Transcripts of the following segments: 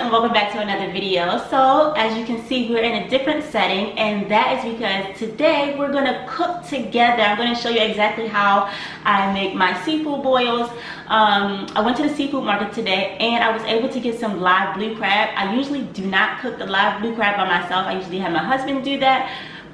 and welcome back to another video. So as you can see, we're in a different setting, and that is because today we're going to cook together. I'm going to show you exactly how I make my seafood boils. I went to the seafood market today and I was able to get some live blue crab. I usually do not cook the live blue crab by myself. I usually have my husband do that,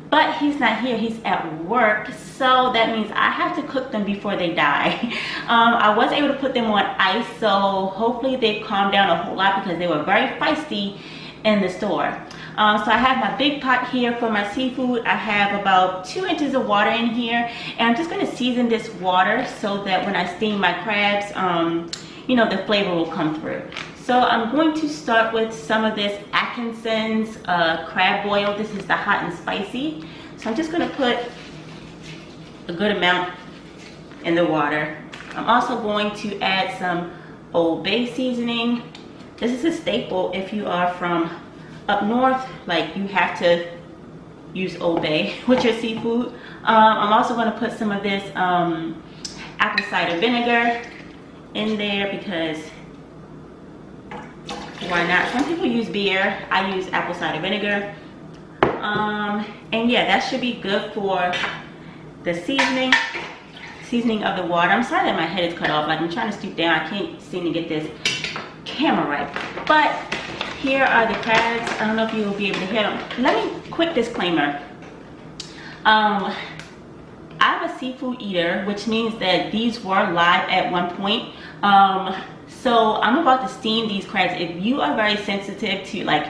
but he's not here, he's at work, so that means I have to cook them before they die. I was able to put them on ice, so hopefully they've calmed down a whole lot because they were very feisty in the store. So I have my big pot here for my seafood. I have about 2 inches of water in here, and I'm just going to season this water so that when I steam my crabs, you know, the flavor will come through. So I'm going to start with some of this Atkinson's crab boil. This is the hot and spicy. So I'm just going to put a good amount in the water. I'm also going to add some Old Bay seasoning. This is a staple if you are from up north, like you have to use Old Bay with your seafood. I'm also going to put some of this apple cider vinegar in there because why not? Some people use beer. I use apple cider vinegar. And yeah, that should be good for the seasoning of the water. I'm sorry that my head is cut off. Like, I'm trying to stoop down. I can't seem to get this camera right. But here are the crabs. I don't know if you will be able to hear them. Let me, quick disclaimer. I'm a seafood eater, which means that these were live at one point. So I'm about to steam these crabs. If you are very sensitive to like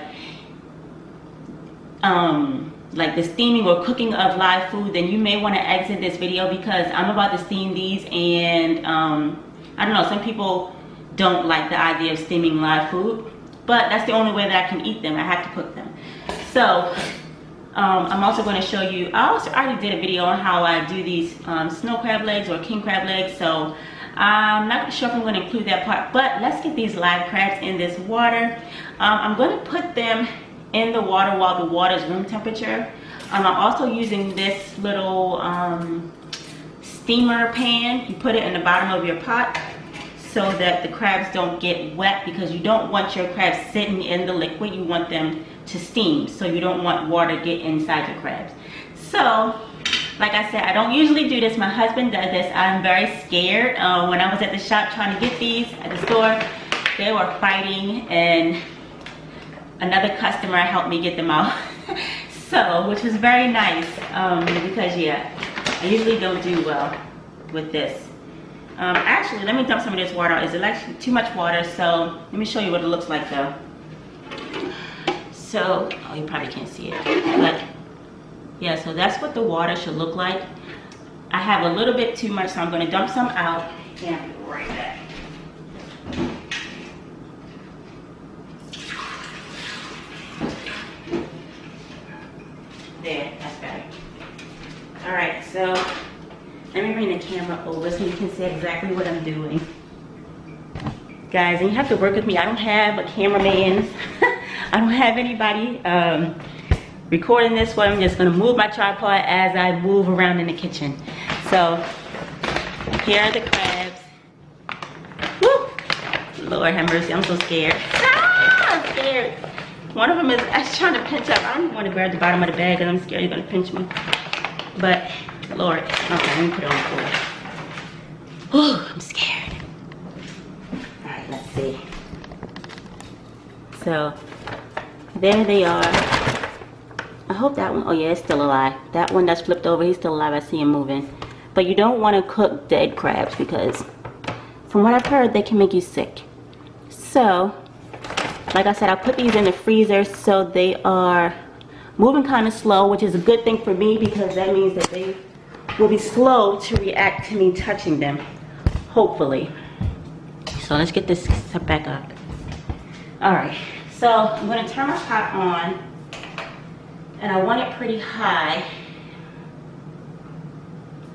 the steaming or cooking of live food, then you may want to exit this video because I'm about to steam these, and I don't know, some people don't like the idea of steaming live food, but that's the only way that I can eat them. I have to cook them. So I'm also going to show you, I already did a video on how I do these snow crab legs or king crab legs, so I'm not sure if I'm going to include that part, but let's get these live crabs in this water. I'm going to put them in the water while the water is room temperature. I'm also using this little steamer pan. You put it in the bottom of your pot so that the crabs don't get wet, because you don't want your crabs sitting in the liquid. You want them to steam, so you don't want water to get inside your crabs. So like I said, I don't usually do this. My husband does this. I'm very scared. When I was at the shop trying to get these at the store, they were fighting, and another customer helped me get them out. So, which was very nice, because yeah, I usually don't do well with this. Actually, let me dump some of this water out. It's actually too much water, so let me show you what it looks like though. So, oh, you probably can't see it, but yeah, so that's what the water should look like. I have a little bit too much, so I'm going to dump some out and I'll be right back. There, that's better. Alright, so let me bring the camera over so you can see exactly what I'm doing. Guys, and you have to work with me. I don't have a cameraman. I don't have anybody recording this one. I'm just going to move my tripod as I move around in the kitchen. So here are the crabs. Woo! Lord have mercy, I'm so scared. Ah, I'm scared. One of them is trying to pinch up. I don't even want to grab the bottom of the bag because I'm scared he's going to pinch me. But Lord, okay, let me put it on the floor. Ooh, I'm scared. All right, let's see. So there they are. I hope that one, oh yeah, it's still alive. That one that's flipped over, he's still alive. I see him moving. But you don't want to cook dead crabs because from what I've heard, they can make you sick. So, like I said, I put these in the freezer so they are moving kind of slow, which is a good thing for me because that means that they will be slow to react to me touching them, hopefully. So let's get this set back up. All right, so I'm going to turn my pot on. And I want it pretty high.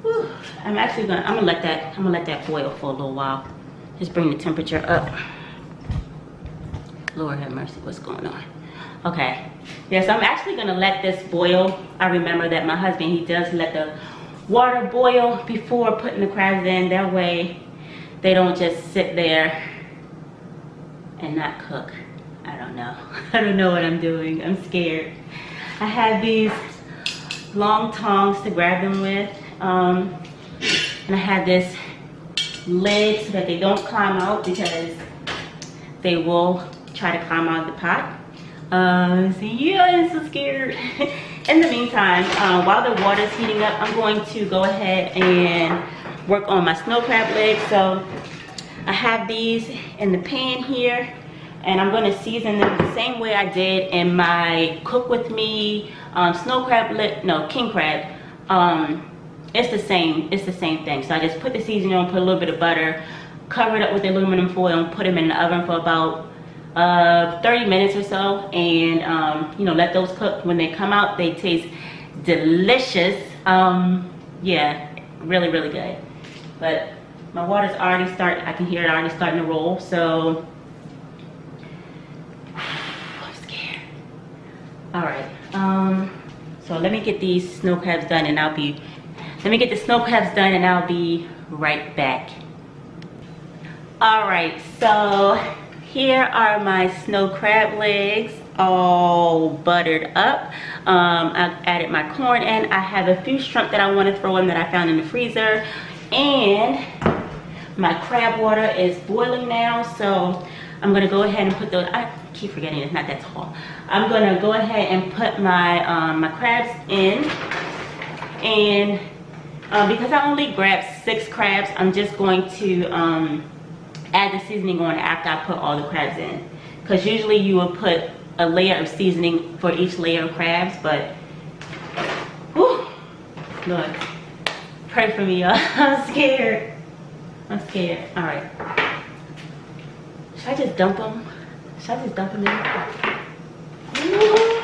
Whew. I'm gonna let that boil for a little while. Just bring the temperature up. Lord have mercy, what's going on? Okay. Yeah, so I'm actually gonna let this boil. I remember that my husband, he does let the water boil before putting the crabs in. That way they don't just sit there and not cook. I don't know. know. I don't know what I'm doing. I'm scared. I have these long tongs to grab them with. And I have this lid so that they don't climb out, because they will try to climb out of the pot. So yeah, I'm so scared. In the meantime, while the water's heating up, I'm going to go ahead and work on my snow crab legs. So I have these in the pan here, and I'm going to season them the same way I did in my cook with me snow crab leg, no, king crab. It's the same thing. So I just put the seasoning on, put a little bit of butter, cover it up with aluminum foil, and put them in the oven for about 30 minutes or so, and you know, let those cook. When they come out, they taste delicious. Yeah, really good. But my water's already started, I can hear it already starting to roll, so I'm scared. All right, so let me get these snow crabs done, and I'll be right back. All right, so here are my snow crab legs, all buttered up. I added my corn in. I have a few shrimp that I want to throw in that I found in the freezer, and my crab water is boiling now. So I'm gonna go ahead and put those. I keep forgetting it's not that tall. I'm gonna go ahead and put my my crabs in, and because I only grabbed 6 crabs, I'm just going to add the seasoning on after I put all the crabs in, because usually you will put a layer of seasoning for each layer of crabs. But whew, Lord, pray for me, y'all. I'm scared. All right, should I just dump them? In?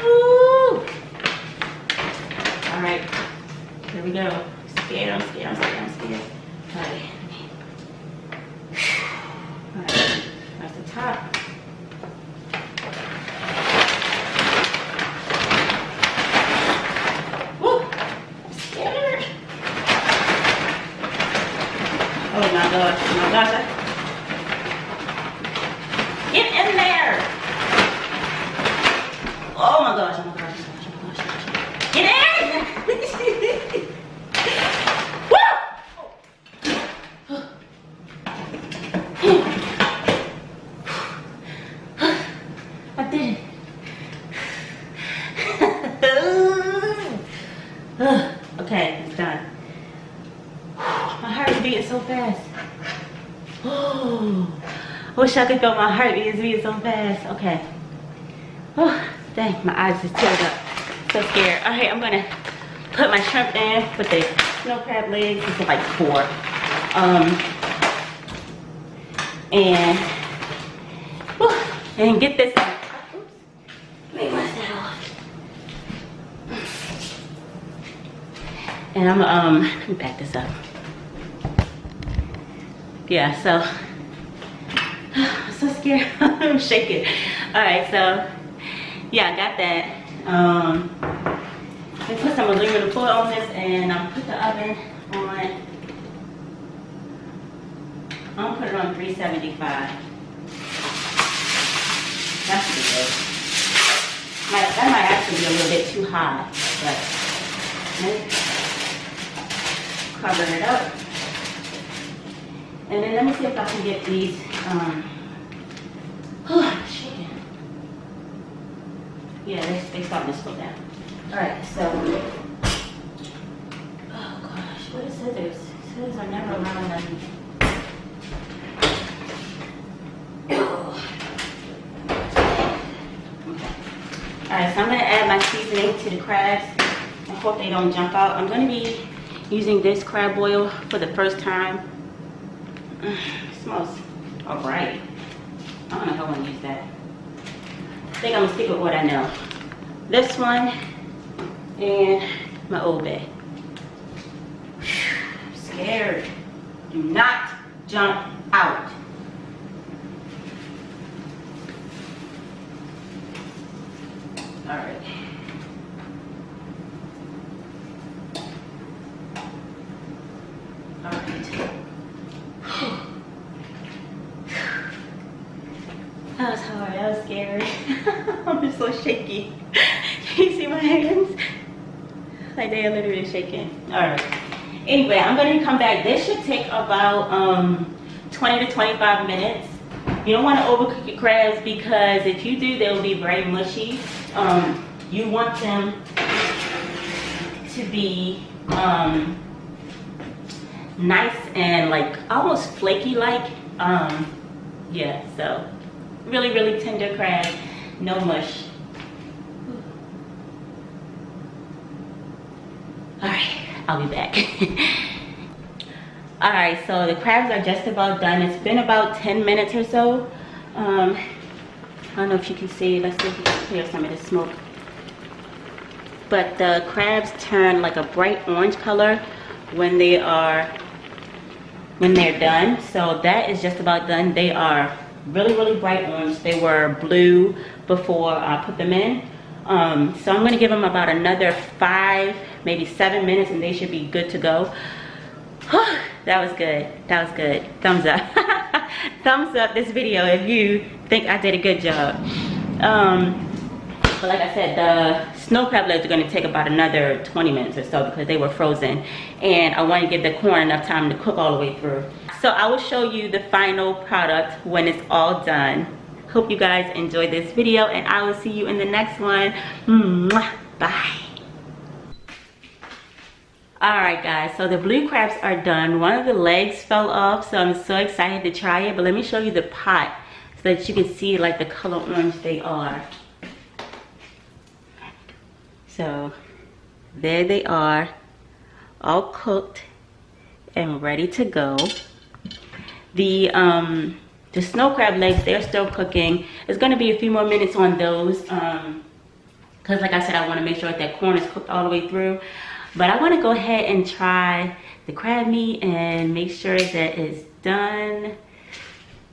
Woo! All right, here we go. I'm scared. All right. Alright, that's the top. Woo! I'm scared. Oh my gosh. Get in there! Oh my gosh. Get in! I did it. Okay, it's done. My heart is beating so fast. Oh, I wish I could feel my heart beating so fast. Okay. Oh, dang, my eyes just teared up. So scared. All right, I'm gonna put my shrimp in with the snow crab legs. This is like 4. And get this. Oops. Let me wash that off. And I'm let me back this up. Yeah, so I'm so scared. I'm shaking. All right, so yeah, I got that. Let's put some aluminum foil on this, and I'm put the oven on. I'm gonna put it on 375. That should be good. That might actually be a little bit too high, but cover it up. And then let me see if I can get these. Shaking. Yeah, they starting to slow down. All right, so. Oh gosh, what is scissors? Scissors are never allowed on. Alright, so I'm going to add my seasoning to the crabs. I hope they don't jump out. I'm going to be using this crab oil for the first time. It smells alright. I don't know how I'm going to use that. I think I'm going to stick with what I know. This one and my Old Bay. I'm scared. Do not jump out. All right. All right. That was hard. That was scary. is so shaky. Can you see my hands? Like they are literally shaking. All right. Anyway, I'm gonna come back. This should take about 20 to 25 minutes. You don't want to overcook your crabs because if you do, they will be very mushy. You want them to be nice and like almost flaky like. Yeah, so really tender crab, no mush. All right, I'll be back. All right, so the crabs are just about done. It's been about 10 minutes or so. I don't know if you can see. Let's see if you can clear some of the smoke. But the crabs turn like a bright orange color when they're done. So that is just about done. They are really bright orange. They were blue before I put them in. So I'm gonna give them about another 5, maybe 7 minutes, and they should be good to go. That was good. That was good. Thumbs up. Thumbs up this video if you think I did a good job. But like I said, the snow crab legs are going to take about another 20 minutes or so because they were frozen. And I want to give the corn enough time to cook all the way through. So I will show you the final product when it's all done. Hope you guys enjoyed this video, and I will see you in the next one. Mwah. Bye. Alright guys, so the blue crabs are done. One of the legs fell off, so I'm so excited to try it. But let me show you the pot so that you can see like the color orange they are. So there they are, all cooked and ready to go. The snow crab legs, they're still cooking. It's going to be a few more minutes on those because like I said, I want to make sure that corn is cooked all the way through. But I want to go ahead and try the crab meat and make sure that it's done.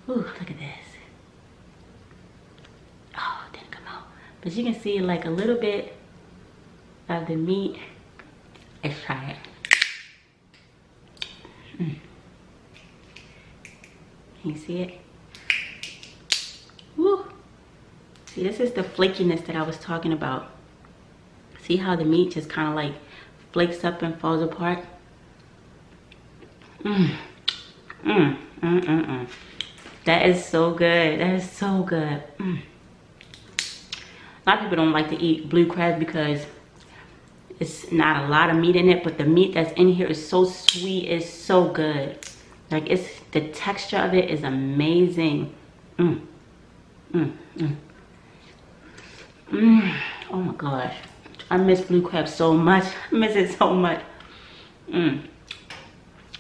Ooh, look at this. Oh, it didn't come out. But you can see like a little bit of the meat. Let's try it. Can you see it? Woo. See, this is the flakiness that I was talking about. See how the meat just kind of like flakes up and falls apart. That is so good. That is so good. A lot of people don't like to eat blue crab because it's not a lot of meat in it, but the meat that's in here is so sweet. It's so good. Like it's the texture of it is amazing. Oh my gosh. I miss blue crab so much. I miss it so much. If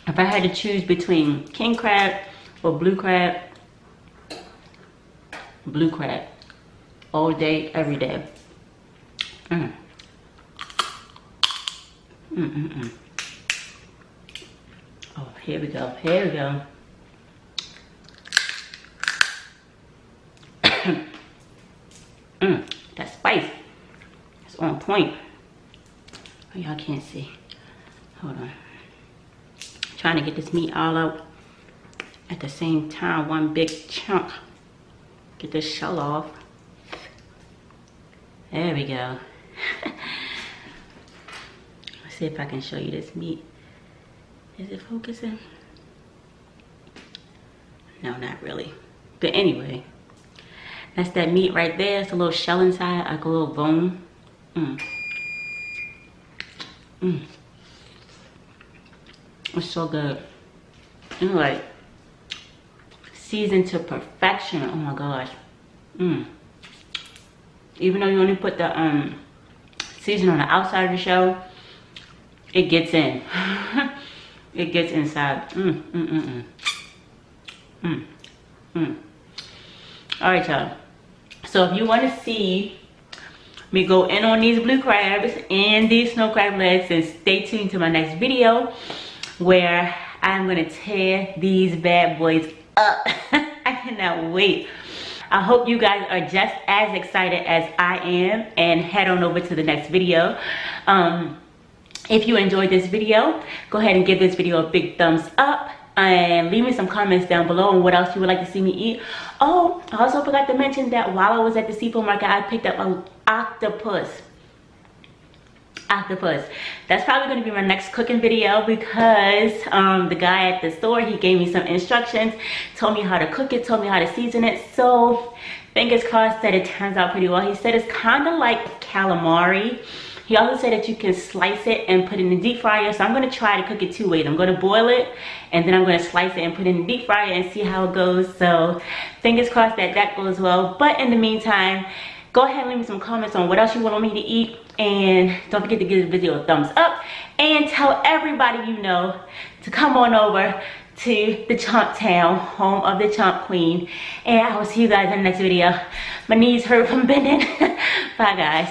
I had to choose between king crab or blue crab all day, every day. Oh, here we go. Here we go. That spice. On point. Oh, y'all can't see. Hold on. Trying to get this meat all out at the same time. One big chunk. Get this shell off. There we go. Let's see if I can show you this meat. Is it focusing? No, not really. But anyway, that's that meat right there. It's a little shell inside, like a little bone. It's so good. And like seasoned to perfection. Oh my gosh. Even though you only put the season on the outside of the shell, it gets in. It gets inside. All right, y'all. So if you want to see me go in on these blue crabs and these snow crab legs, then stay tuned to my next video where I'm gonna tear these bad boys up. I cannot wait. I hope you guys are just as excited as I am, and head on over to the next video. If you enjoyed this video, go ahead and give this video a big thumbs up. and leave me some comments down below on what else you would like to see me eat. Oh, I also forgot to mention that while I was at the seafood market, I picked up an octopus. That's probably going to be my next cooking video, because the guy at the store, he gave me some instructions, told me how to cook it, told me how to season it. So fingers crossed that it turns out pretty well. He said it's kind of like calamari. He also said that you can slice it and put it in the deep fryer. So I'm going to try to cook it 2 ways. I'm going to boil it, and then I'm going to slice it and put it in the deep fryer and see how it goes. So fingers crossed that that goes well. But in the meantime, go ahead and leave me some comments on what else you want me to eat. And don't forget to give the video a thumbs up. And tell everybody you know to come on over to the Chomp Town, home of the Chomp Queen. And I will see you guys in the next video. My knees hurt from bending. Bye, guys.